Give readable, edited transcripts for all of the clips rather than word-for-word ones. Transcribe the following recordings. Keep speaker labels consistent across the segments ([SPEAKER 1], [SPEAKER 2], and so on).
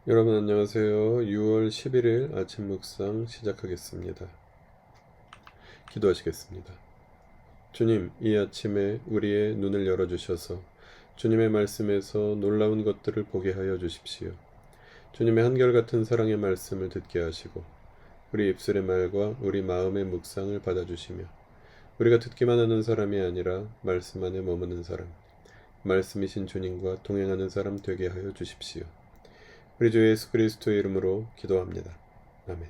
[SPEAKER 1] 여러분 안녕하세요. 6월 11일 아침 묵상 시작하겠습니다. 기도하시겠습니다. 주님, 이 아침에 우리의 눈을 열어주셔서 주님의 말씀에서 놀라운 것들을 보게 하여 주십시오. 주님의 한결같은 사랑의 말씀을 듣게 하시고 우리 입술의 말과 우리 마음의 묵상을 받아주시며 우리가 듣기만 하는 사람이 아니라 말씀 안에 머무는 사람, 말씀이신 주님과 동행하는 사람 되게 하여 주십시오. 우리 주 예수 그리스도의 이름으로 기도합니다. 아멘.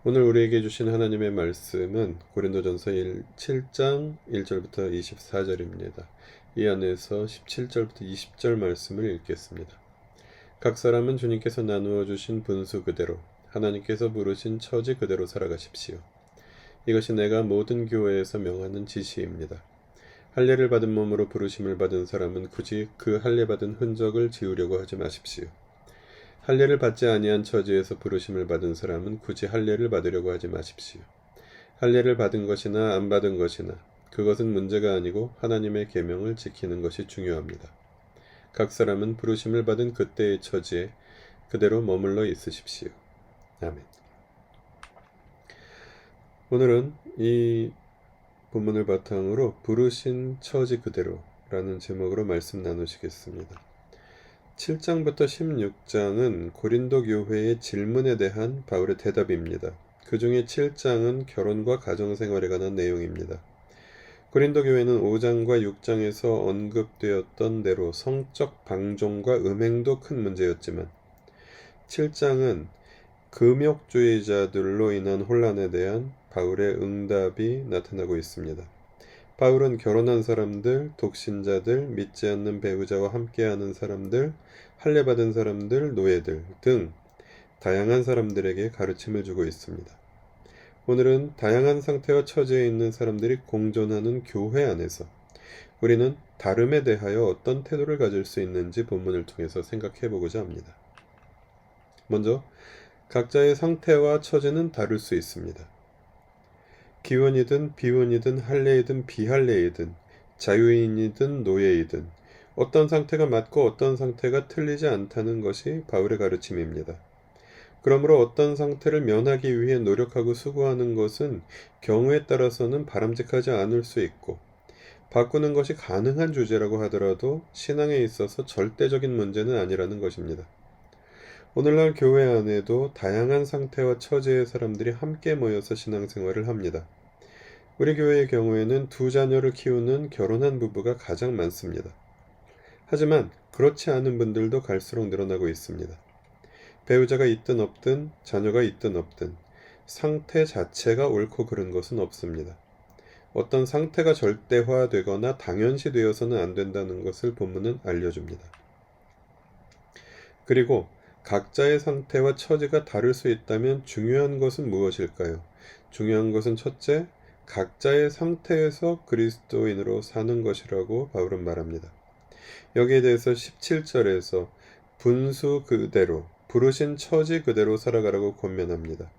[SPEAKER 1] 오늘 우리에게 주신 하나님의 말씀은 고린도전서 7장 1절부터 24절입니다. 이 안에서 17절부터 20절 말씀을 읽겠습니다. 각 사람은 주님께서 나누어 주신 분수 그대로 하나님께서 부르신 처지 그대로 살아가십시오. 이것이 내가 모든 교회에서 명하는 지시입니다. 할례를 받은 몸으로 부르심을 받은 사람은 굳이 그 할례 받은 흔적을 지우려고 하지 마십시오. 할례를 받지 아니한 처지에서 부르심을 받은 사람은 굳이 할례를 받으려고 하지 마십시오. 할례를 받은 것이나 안 받은 것이나 그것은 문제가 아니고 하나님의 계명을 지키는 것이 중요합니다. 각 사람은 부르심을 받은 그때의 처지에 그대로 머물러 있으십시오. 아멘. 오늘은 이 본문을 바탕으로 부르신 처지 그대로라는 제목으로 말씀 나누시겠습니다. 7장부터 16장은 고린도 교회의 질문에 대한 바울의 대답입니다. 그 중에 7장은 결혼과 가정생활에 관한 내용입니다. 고린도 교회는 5장과 6장에서 언급되었던 대로 성적 방종과 음행도 큰 문제였지만 7장은 금욕주의자들로 인한 혼란에 대한 바울의 응답이 나타나고 있습니다. 바울은 결혼한 사람들, 독신자들, 믿지 않는 배우자와 함께하는 사람들, 할례받은 사람들, 노예들 등 다양한 사람들에게 가르침을 주고 있습니다. 오늘은 다양한 상태와 처지에 있는 사람들이 공존하는 교회 안에서 우리는 다름에 대하여 어떤 태도를 가질 수 있는지 본문을 통해서 생각해 보고자 합니다. 먼저 각자의 상태와 처지는 다를 수 있습니다. 기혼이든 비혼이든 할례이든 비할례이든 자유인이든 노예이든 어떤 상태가 맞고 어떤 상태가 틀리지 않다는 것이 바울의 가르침입니다. 그러므로 어떤 상태를 면하기 위해 노력하고 수고하는 것은 경우에 따라서는 바람직하지 않을 수 있고 바꾸는 것이 가능한 주제라고 하더라도 신앙에 있어서 절대적인 문제는 아니라는 것입니다. 오늘날 교회 안에도 다양한 상태와 처지의 사람들이 함께 모여서 신앙생활을 합니다. 우리 교회의 경우에는 2자녀를 키우는 결혼한 부부가 가장 많습니다. 하지만 그렇지 않은 분들도 갈수록 늘어나고 있습니다. 배우자가 있든 없든 자녀가 있든 없든 상태 자체가 옳고 그른 것은 없습니다. 어떤 상태가 절대화되거나 당연시되어서는 안 된다는 것을 본문은 알려줍니다. 그리고 각자의 상태와 처지가 다를 수 있다면 중요한 것은 무엇일까요? 중요한 것은 첫째, 각자의 상태에서 그리스도인으로 사는 것이라고 바울은 말합니다. 여기에 대해서 17절에서 분수 그대로, 부르신 처지 그대로 살아가라고 권면합니다.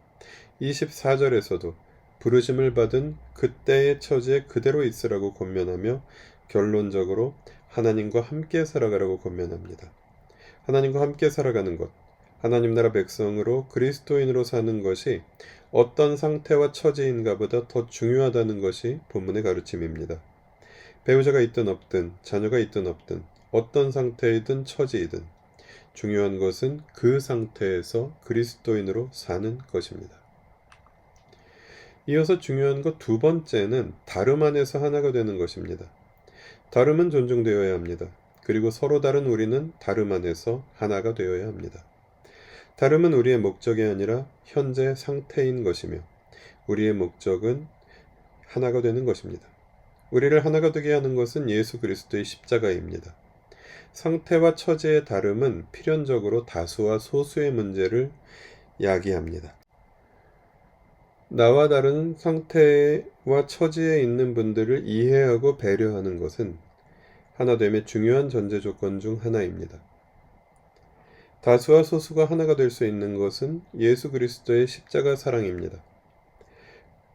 [SPEAKER 1] 24절에서도 부르심을 받은 그때의 처지에 그대로 있으라고 권면하며 결론적으로 하나님과 함께 살아가라고 권면합니다. 하나님과 함께 살아가는 것, 하나님 나라 백성으로 그리스도인으로 사는 것이 어떤 상태와 처지인가 보다 더 중요하다는 것이 본문의 가르침입니다. 배우자가 있든 없든 자녀가 있든 없든 어떤 상태이든 처지이든 중요한 것은 그 상태에서 그리스도인으로 사는 것입니다. 이어서 중요한 것 두 번째는 다름 안에서 하나가 되는 것입니다. 다름은 존중되어야 합니다. 그리고 서로 다른 우리는 다름 안에서 하나가 되어야 합니다. 다름은 우리의 목적이 아니라 현재 상태인 것이며 우리의 목적은 하나가 되는 것입니다. 우리를 하나가 되게 하는 것은 예수 그리스도의 십자가입니다. 상태와 처지의 다름은 필연적으로 다수와 소수의 문제를 야기합니다. 나와 다른 상태와 처지에 있는 분들을 이해하고 배려하는 것은 하나됨의 중요한 전제 조건 중 하나입니다. 다수와 소수가 하나가 될 수 있는 것은 예수 그리스도의 십자가 사랑입니다.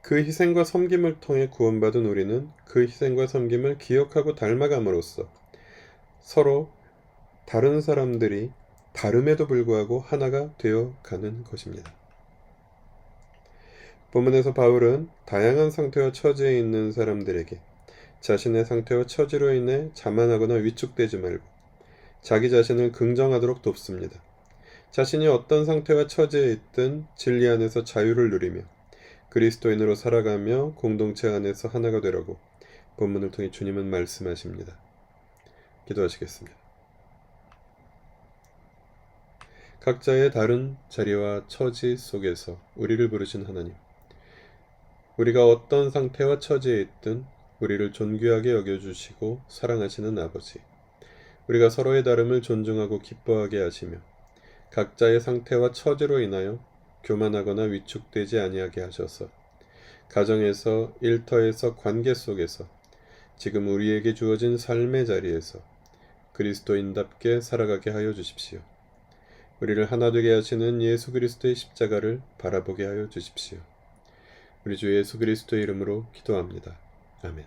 [SPEAKER 1] 그 희생과 섬김을 통해 구원받은 우리는 그 희생과 섬김을 기억하고 닮아감으로써 서로 다른 사람들이 다름에도 불구하고 하나가 되어 가는 것입니다. 본문에서 바울은 다양한 상태와 처지에 있는 사람들에게 자신의 상태와 처지로 인해 자만하거나 위축되지 말고 자기 자신을 긍정하도록 돕습니다. 자신이 어떤 상태와 처지에 있든 진리 안에서 자유를 누리며 그리스도인으로 살아가며 공동체 안에서 하나가 되라고 본문을 통해 주님은 말씀하십니다. 기도하시겠습니다. 각자의 다른 자리와 처지 속에서 우리를 부르신 하나님, 우리가 어떤 상태와 처지에 있든 우리를 존귀하게 여겨주시고 사랑하시는 아버지, 우리가 서로의 다름을 존중하고 기뻐하게 하시며 각자의 상태와 처지로 인하여 교만하거나 위축되지 아니하게 하셔서 가정에서, 일터에서, 관계 속에서 지금 우리에게 주어진 삶의 자리에서 그리스도인답게 살아가게 하여 주십시오. 우리를 하나 되게 하시는 예수 그리스도의 십자가를 바라보게 하여 주십시오. 우리 주 예수 그리스도의 이름으로 기도합니다. 아멘.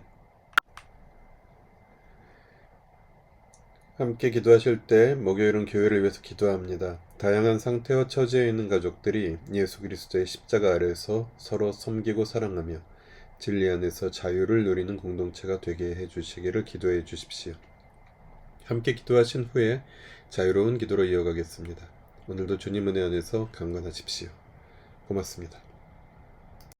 [SPEAKER 1] 함께 기도하실 때 목요일은 교회를 위해서 기도합니다. 다양한 상태와 처지에 있는 가족들이 예수 그리스도의 십자가 아래에서 서로 섬기고 사랑하며 진리 안에서 자유를 누리는 공동체가 되게 해주시기를 기도해 주십시오. 함께 기도하신 후에 자유로운 기도로 이어가겠습니다. 오늘도 주님 은혜 안에서 강건하십시오. 고맙습니다.